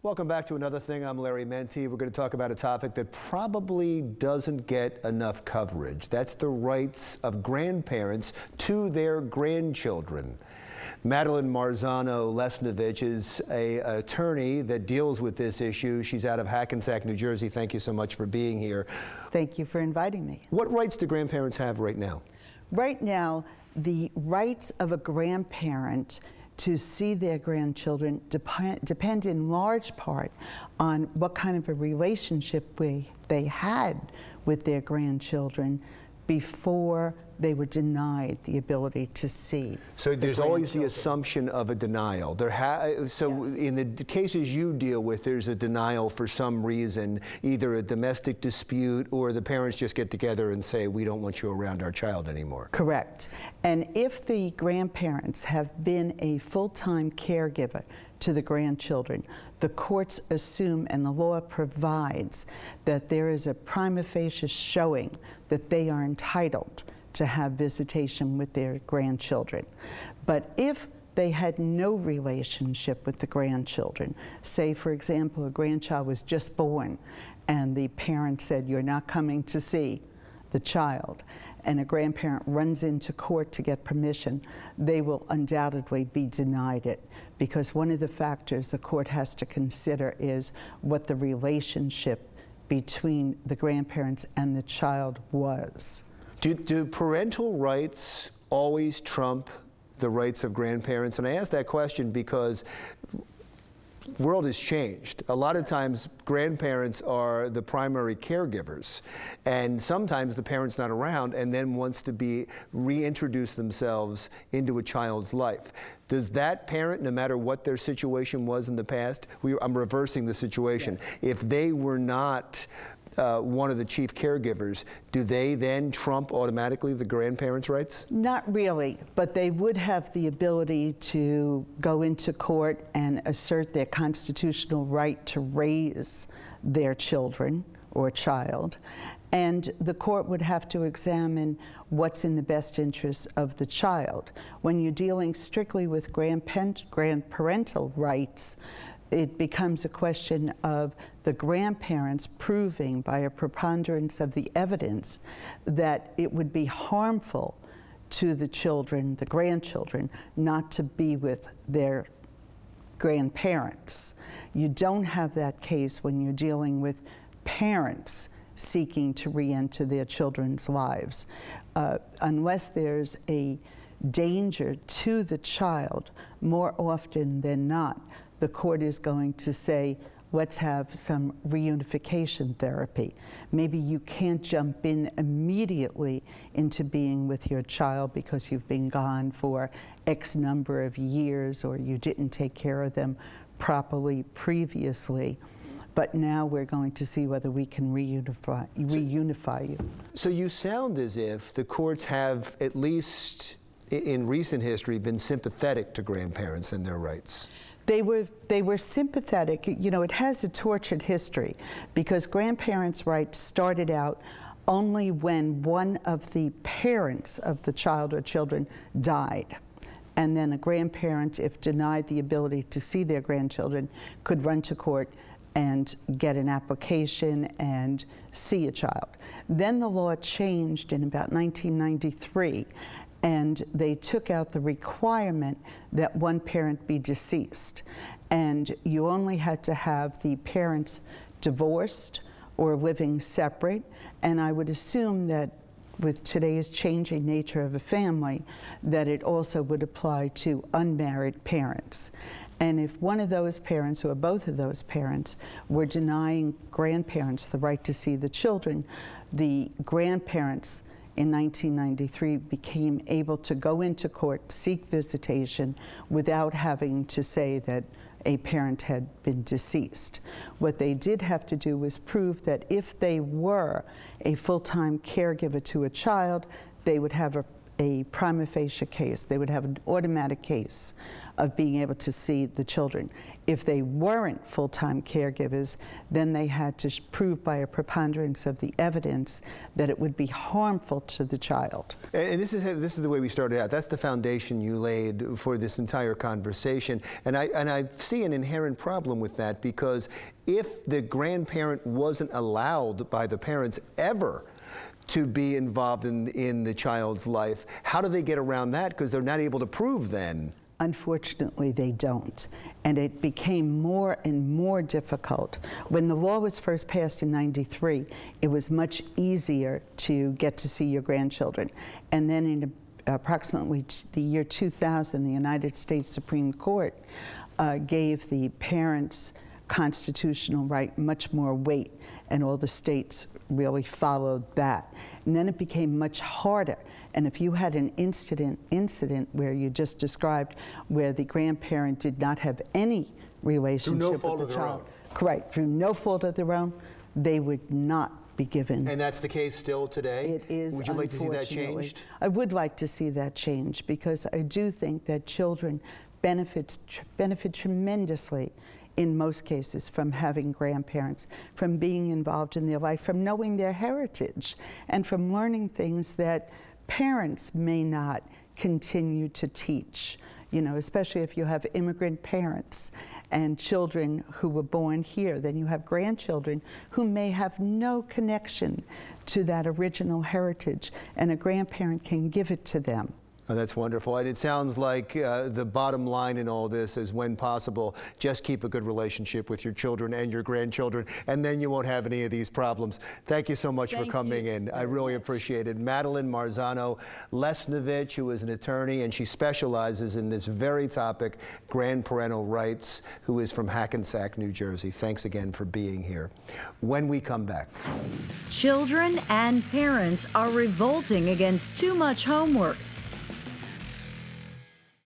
Welcome back to Another Thing. I'm Larry Menti. We're going to talk about a topic that probably doesn't get enough coverage. That's the rights of grandparents to their grandchildren. Madeline Marzano-Lesnivich is an attorney that deals with this issue. She's out of Hackensack, New Jersey. Thank you so much for being here. Thank you for inviting me. What rights do grandparents have right now? Right now, the rights of a grandparent to see their grandchildren depend in large part on what kind of a relationship they had with their grandchildren before they were denied the ability to see. So there's always the assumption of a denial. So yes. In the cases you deal with, there's a denial for some reason, either a domestic dispute or the parents just get together and say, we don't want you around our child anymore. Correct. And if the grandparents have been a full-time caregiver to the grandchildren, the courts assume and the law provides that there is a prima facie showing that they are entitled to have visitation with their grandchildren. But if they had no relationship with the grandchildren, say for example a grandchild was just born and the parent said, you're not coming to see the child, and a grandparent runs into court to get permission, they will undoubtedly be denied it, because one of the factors the court has to consider is what the relationship between the grandparents and the child was. Do parental rights always trump the rights of grandparents? And I ask that question because the world has changed. A lot of times grandparents are the primary caregivers, and sometimes the parent's not around and then wants to reintroduce themselves into a child's life. Does that parent, no matter what their situation was in the past, I'm reversing the situation, yes. If they were not one of the chief caregivers, do they then trump automatically the grandparents' rights? Not really, but they would have the ability to go into court and assert their constitutional right to raise their children or child, and the court would have to examine what's in the best interest of the child. When you're dealing strictly with grandparental rights, it becomes a question of the grandparents proving by a preponderance of the evidence that it would be harmful to the children, the grandchildren, not to be with their grandparents. You don't have that case when you're dealing with parents seeking to re-enter their children's lives. Unless there's a danger to the child, more often than not, the court is going to say, let's have some reunification therapy. Maybe you can't jump in immediately into being with your child because you've been gone for X number of years or you didn't take care of them properly previously. But now we're going to see whether we can reunify you. So you sound as if the courts have, at least in recent history, been sympathetic to grandparents and their rights. They were sympathetic. You know, it has a tortured history because grandparents' rights started out only when one of the parents of the child or children died. And then a grandparent, if denied the ability to see their grandchildren, could run to court and get an application and see a child. Then the law changed in about 1993. And they took out the requirement that one parent be deceased. And you only had to have the parents divorced or living separate. And I would assume that with today's changing nature of a family, that it also would apply to unmarried parents. And if one of those parents or both of those parents were denying grandparents the right to see the children, the grandparents in 1993 became able to go into court, seek visitation without having to say that a parent had been deceased. What they did have to do was prove that if they were a full-time caregiver to a child, they would have a prima facie case. They would have an automatic case of being able to see the children. If they weren't full-time caregivers, then they had to prove by a preponderance of the evidence that it would be harmful to the child. And this is the way we started out. That's the foundation you laid for this entire conversation. And I see an inherent problem with that, because if the grandparent wasn't allowed by the parents ever to be involved in the child's life, how do they get around that? Because they're not able to prove then. Unfortunately, they don't. And it became more and more difficult. When the law was first passed in '93, it was much easier to get to see your grandchildren. And then in approximately the year 2000, the United States Supreme Court gave the parents' constitutional right much more weight, and all the states really followed that. And then it became much harder. And if you had an incident where you just described, where the grandparent did not have any relationship with the child, correct, through no fault of their own, they would not be given. And that's the case still today? It is. Would you like to see that changed? I would like to see that change, because I do think that children benefit tremendously in most cases from having grandparents, from being involved in their life, from knowing their heritage, and from learning things that parents may not continue to teach. You know, especially if you have immigrant parents and children who were born here, then you have grandchildren who may have no connection to that original heritage, and a grandparent can give it to them. Oh, that's wonderful. And it sounds like the bottom line in all this is, when possible, just keep a good relationship with your children and your grandchildren, and then you won't have any of these problems. Thank you so much for coming in. I really appreciate it. Madeline Marzano-Lesnivich, who is an attorney, and she specializes in this very topic, grandparental rights, who is from Hackensack, New Jersey. Thanks again for being here. When we come back. Children and parents are revolting against too much homework.